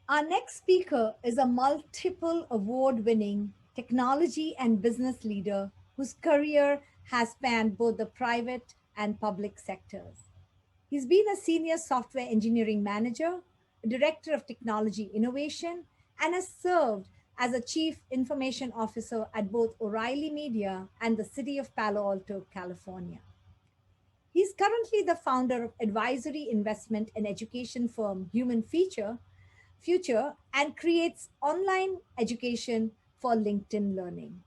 Our next speaker is a multiple award winning technology and business leader whose career has spanned both the private and public sectors. He's been a senior software engineering manager, a director of technology innovation, and has served as a chief information officer at both O'Reilly Media and the city of Palo Alto, California. He's currently the founder of advisory investment and education firm Future and creates online education for LinkedIn Learning.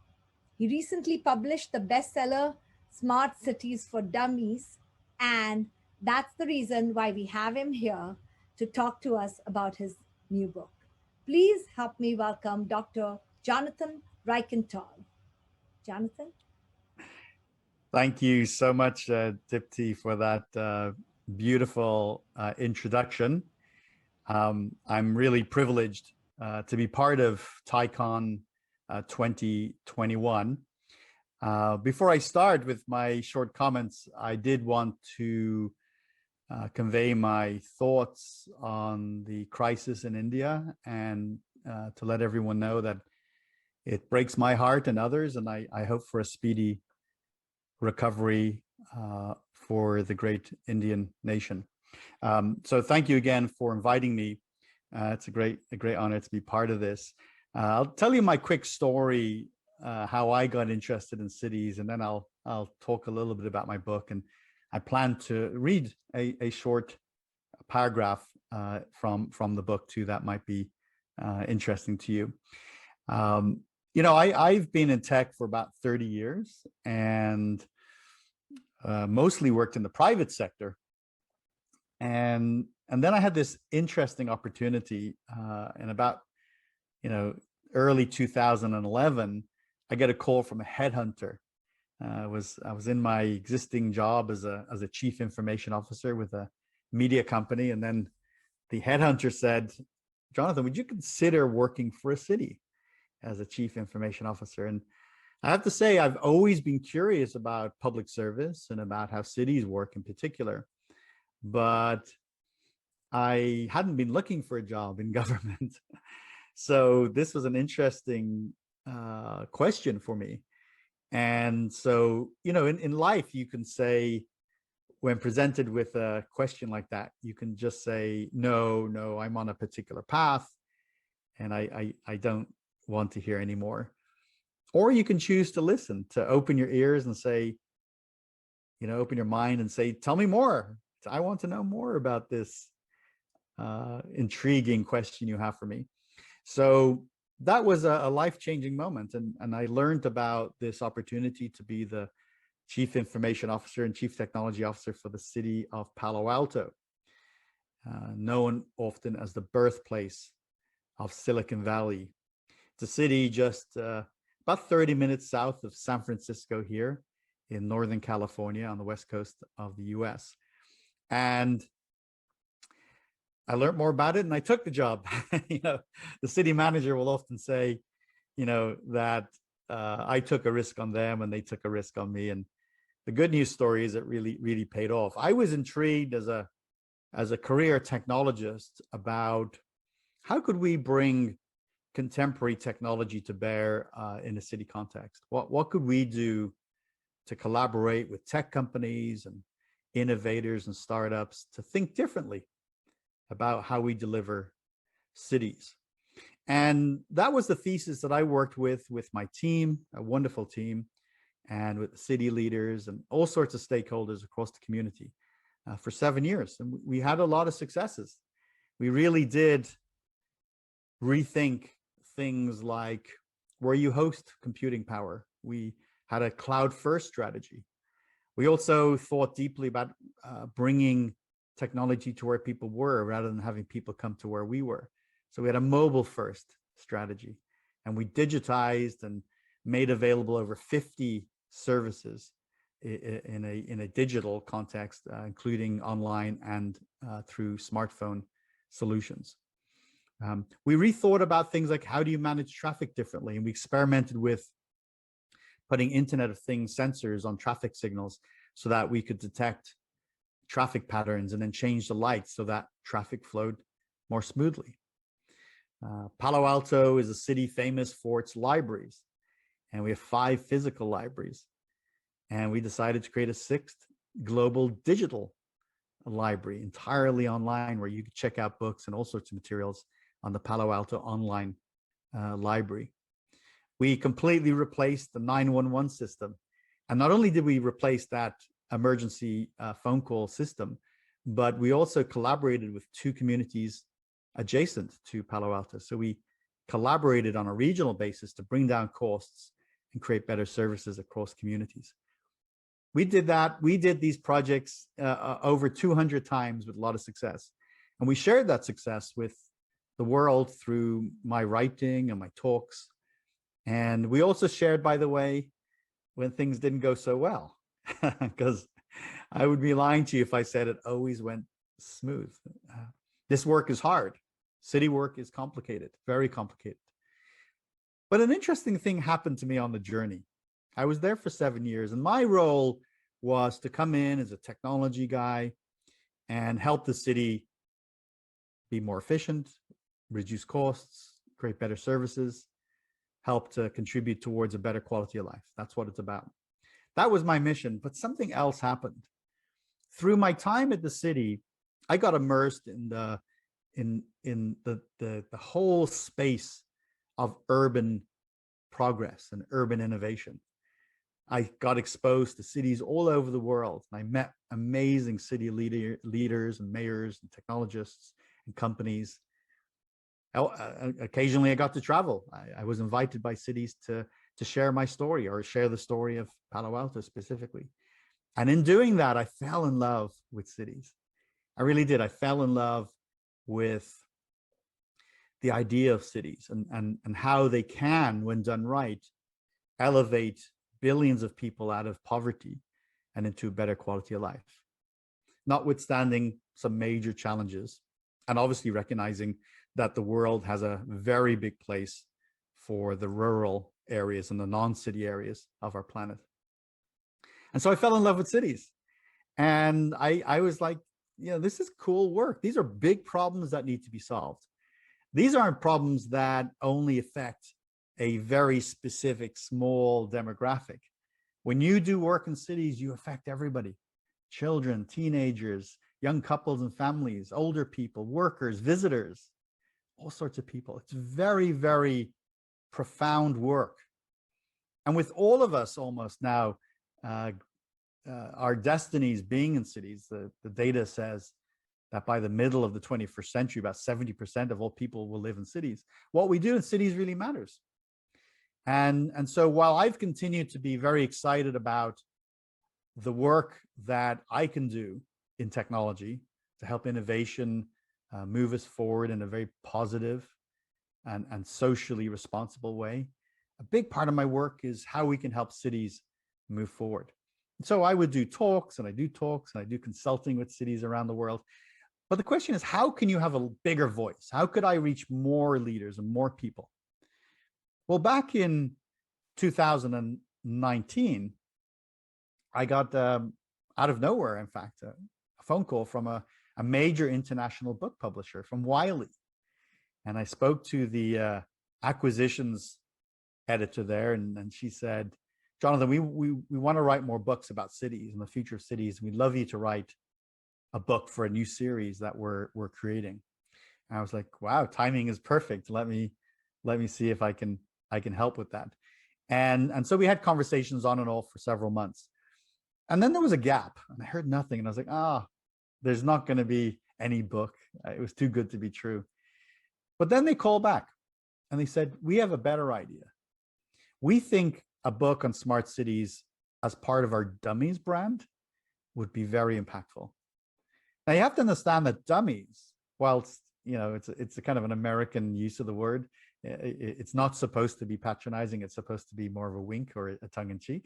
He recently published the bestseller Smart Cities for Dummies, and that's the reason why we have him here to talk to us about his new book. Please help me welcome Dr. Jonathan Reichental. Jonathan? Thank you so much, Dipti, for that beautiful introduction. I'm really privileged to be part of TiEcon 2021. Before I start with my short comments, I did want to convey my thoughts on the crisis in India and to let everyone know that it breaks my heart and others, and I hope for a speedy recovery for the great Indian nation. So thank you again for inviting me. It's a great honor to be part of this. I'll tell you my quick story, how I got interested in cities, and then I'll talk a little bit about my book. And I plan to read a short paragraph from the book too that might be interesting to you. I've been in tech for about 30 years and mostly worked in the private sector. And then I had this interesting opportunity in about, early 2011. I get a call from a headhunter. I was in my existing job as a chief information officer with a media company, and then the headhunter said, "Jonathan, would you consider working for a city as a chief information officer?" And I have to say, I've always been curious about public service and about how cities work in particular, but I hadn't been looking for a job in government. So this was an interesting question for me. And so, in life, you can say, when presented with a question like that, you can just say, no, I'm on a particular path and I don't want to hear anymore. Or you can choose to listen, to open your ears and say, open your mind and say, tell me more. I want to know more about this intriguing question you have for me. So that was a life-changing moment. And I learned about this opportunity to be the chief information officer and chief technology officer for the city of Palo Alto, known often as the birthplace of Silicon Valley. It's a city just about 30 minutes south of San Francisco here in Northern California on the west coast of the US. And I learned more about it and I took the job. The city manager will often say, that I took a risk on them and they took a risk on me. And the good news story is it really, really paid off. I was intrigued as a career technologist about how could we bring contemporary technology to bear in a city context? What could we do to collaborate with tech companies and innovators and startups to think differently about how we deliver cities? And that was the thesis that I worked with my team, a wonderful team, and with the city leaders and all sorts of stakeholders across the community for 7 years. And we had a lot of successes. We really did rethink things like where you host computing power. We had a cloud-first strategy. We also thought deeply about bringing technology to where people were rather than having people come to where we were. So we had a mobile-first strategy, and we digitized and made available over 50 services in a digital context, including online and through smartphone solutions. We rethought about things like how do you manage traffic differently, and we experimented with putting Internet of Things sensors on traffic signals so that we could detect traffic patterns and then change the lights so that traffic flowed more smoothly. Palo Alto is a city famous for its libraries, and we have 5 physical libraries. And we decided to create a 6th global digital library entirely online, where you could check out books and all sorts of materials on the Palo Alto online library. We completely replaced the 911 system. And not only did we replace that emergency phone call system, but we also collaborated with 2 communities adjacent to Palo Alto. So we collaborated on a regional basis to bring down costs and create better services across communities. We did that. We did these projects over 200 times with a lot of success. And we shared that success with the world through my writing and my talks. And we also shared, by the way, when things didn't go so well, because I would be lying to you if I said it always went smooth. This work is hard. City work is complicated, very complicated. But an interesting thing happened to me on the journey. I was there for 7 years, and my role was to come in as a technology guy and help the city be more efficient, reduce costs, create better services, help to contribute towards a better quality of life. That's what it's about. That was my mission, but something else happened. Through my time at the city, I got immersed in the whole space of urban progress and urban innovation. I got exposed to cities all over the world. I met amazing city leaders and mayors and technologists and companies. Occasionally I got to travel. I was invited by cities to share my story or share the story of Palo Alto specifically. And in doing that, I fell in love with cities. I really did. I fell in love with the idea of cities and how they can, when done right, elevate billions of people out of poverty and into a better quality of life, notwithstanding some major challenges, and obviously recognizing that the world has a very big place for the rural areas and the non-city areas of our planet. And so I fell in love with cities. And I was like, this is cool work. These are big problems that need to be solved. These aren't problems that only affect a very specific small demographic. When you do work in cities, you affect everybody: children, teenagers, young couples and families, older people, workers, visitors, all sorts of people. It's very, very profound work. And with all of us almost now, our destinies being in cities, the data says that by the middle of the 21st century, about 70% of all people will live in cities. What we do in cities really matters. And so while I've continued to be very excited about the work that I can do in technology to help innovation move us forward in a very positive and socially responsible way, a big part of my work is how we can help cities move forward. And so I would do talks, and I do talks, and I do consulting with cities around the world. But the question is, how can you have a bigger voice? How could I reach more leaders and more people? Well, back in 2019, I got out of nowhere, in fact, a phone call from a major international book publisher from Wiley. And I spoke to the acquisitions editor there, and she said, Jonathan, we want to write more books about cities and the future of cities. We'd love you to write a book for a new series that we're creating. And I was like, wow, timing is perfect. Let me see if I can help with that. And so we had conversations on and off for several months. And then there was a gap, and I heard nothing. And I was like, there's not going to be any book. It was too good to be true. But then they called back and they said, we have a better idea. We think a book on smart cities as part of our Dummies brand would be very impactful. Now you have to understand that Dummies, whilst it's a kind of an American use of the word, it's not supposed to be patronizing. It's supposed to be more of a wink or a tongue-in-cheek.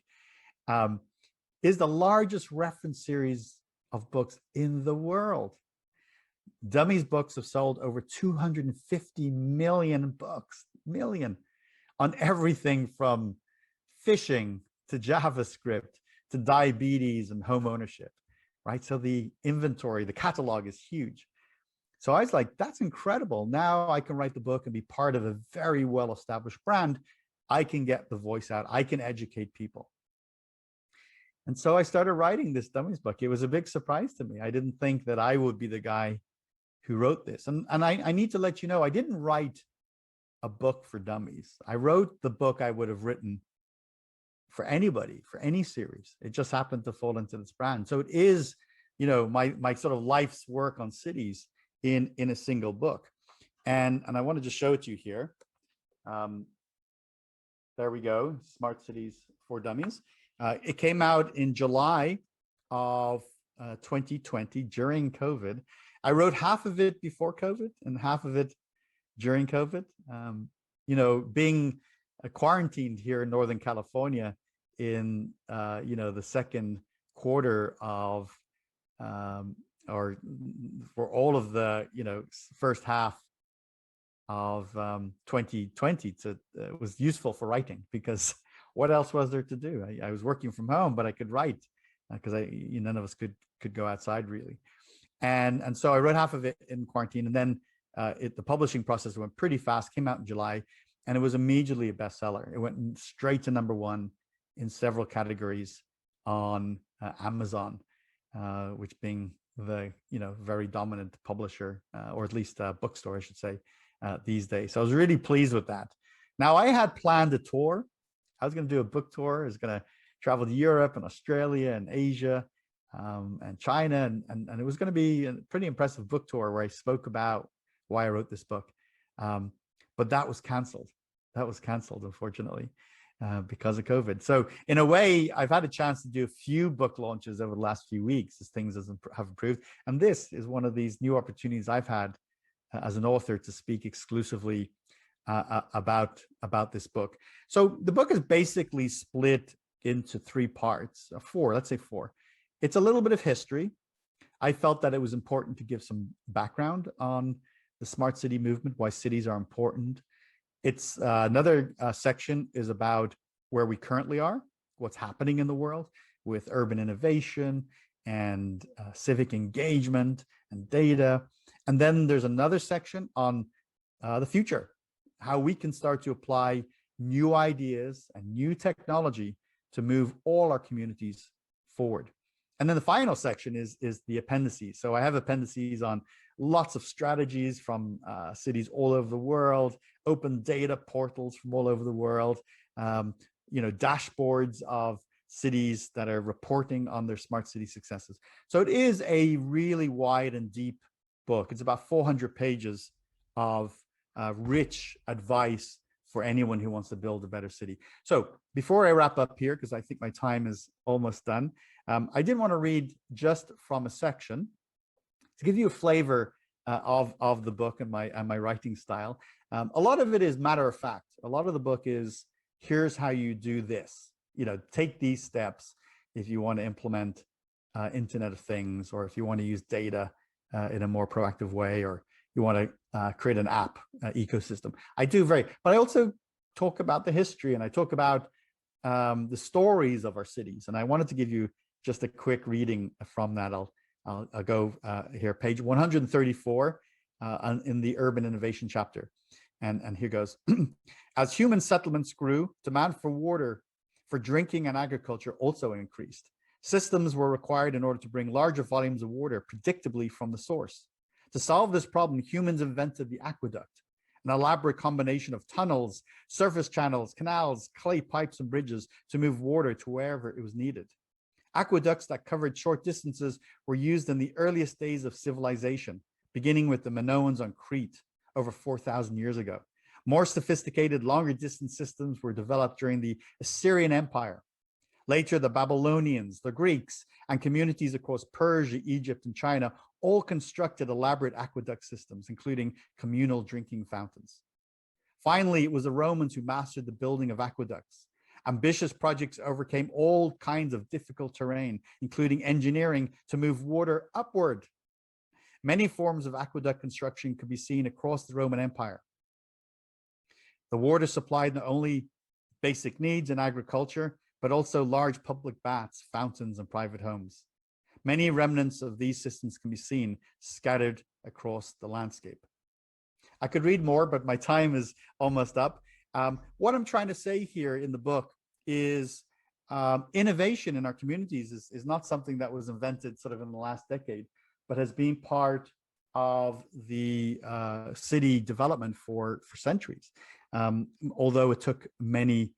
Is the largest reference series of books in the world. Dummies books have sold over 250 million books, on everything from fishing to JavaScript to diabetes and home ownership, right? So the inventory, the catalog is huge. So I was like, that's incredible. Now I can write the book and be part of a very well-established brand. I can get the voice out. I can educate people. And so I started writing this Dummies book. It was a big surprise to me. I didn't think that I would be the guy who wrote this. And I need to let you know, I didn't write a book for dummies. I wrote the book I would have written for anybody, for any series. It just happened to fall into this brand. So it is, you know, my sort of life's work on cities in a single book. And I want to just show it to you here. There we go, Smart Cities for Dummies. It came out in July of 2020 during COVID. I wrote half of it before COVID and half of it during COVID. You know, being quarantined here in Northern California in, you know, the second quarter of, or for all of the, you know, first half of 2020, it was useful for writing, because what else was there to do? I was working from home, but I could write because none of us could go outside really. And so I wrote half of it in quarantine, and then the publishing process went pretty fast, came out in July, and it was immediately a bestseller. It went straight to #1 in several categories on Amazon, which being the, you know, very dominant publisher, or at least bookstore, I should say, these days. So I was really pleased with that. Now I had planned a tour. I was going to do a book tour. I was going to travel to Europe and Australia and Asia, and China, and it was going to be a pretty impressive book tour where I spoke about why I wrote this book. But that was canceled. That was canceled, unfortunately, because of COVID. So in a way, I've had a chance to do a few book launches over the last few weeks as things have improved. And this is one of these new opportunities I've had as an author to speak exclusively about this book. So the book is basically split into 3 parts, 4, let's say 4. It's a little bit of history. I felt that it was important to give some background on the smart city movement, why cities are important. It's another section is about where we currently are, what's happening in the world with urban innovation and civic engagement and data. And then there's another section on the future, how we can start to apply new ideas and new technology to move all our communities forward. And then the final section is the appendices. So I have appendices on lots of strategies from cities all over the world, open data portals from all over the world, you know, dashboards of cities that are reporting on their smart city successes. So it is a really wide and deep book. It's about 400 pages of rich advice for anyone who wants to build a better city. So before I wrap up here, because I think my time is almost done, I did want to read just from a section to give you a flavor of the book and my writing style. A lot of it is matter of fact. A lot of the book is, here's how you do this. You know, take these steps if you want to implement Internet of Things, or if you want to use data in a more proactive way, or you want to create an app ecosystem. But I also talk about the history, and I talk about the stories of our cities. And I wanted to give you just a quick reading from that. I'll go here, page 134 in the urban innovation chapter. And here goes. As human settlements grew, demand for water for drinking and agriculture also increased. Systems were required in order to bring larger volumes of water predictably from the source. To solve this problem, humans invented the aqueduct, an elaborate combination of tunnels, surface channels, canals, clay pipes, and bridges to move water to wherever it was needed. Aqueducts that covered short distances were used in the earliest days of civilization, beginning with the Minoans on Crete over 4,000 years ago. More sophisticated, longer distance systems were developed during the Assyrian Empire. Later, the Babylonians, the Greeks, and communities across Persia, Egypt, and China all constructed elaborate aqueduct systems, including communal drinking fountains. Finally, it was the Romans who mastered the building of aqueducts. Ambitious projects overcame all kinds of difficult terrain, including engineering to move water upward. Many forms of aqueduct construction could be seen across the Roman Empire. The water supplied not only basic needs in agriculture, but also large public baths, fountains, and private homes. Many remnants of these systems can be seen scattered across the landscape. I could read more, but my time is almost up. What I'm trying to say here in the book is innovation in our communities is not something that was invented sort of in the last decade, but has been part of the city development for centuries, although it took many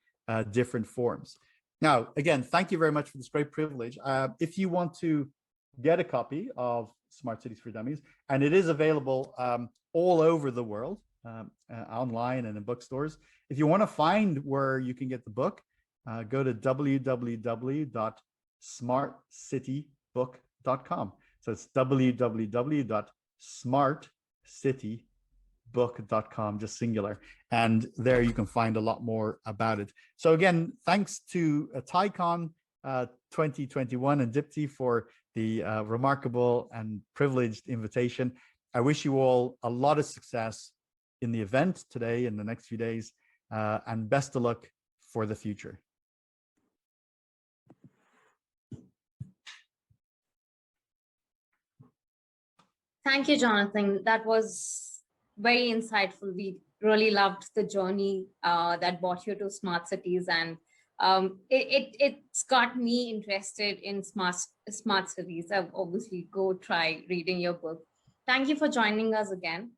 different forms. Now, again, thank you very much for this great privilege. If you want to get a copy of Smart Cities for Dummies, and it is available all over the world, online and in bookstores. If you want to find where you can get the book, go to www.smartcitybook.com. So it's www.smartcitybook.com, just singular. And there you can find a lot more about it. So again, thanks to TiEcon 2021 and Dipti for the remarkable and privileged invitation. I wish you all a lot of success in the event today and the next few days, and best of luck for the future. Thank you, Jonathan. That was very insightful. We really loved the journey that brought you to smart cities, and it's got me interested in smart cities. I've obviously go try reading your book. Thank you for joining us again.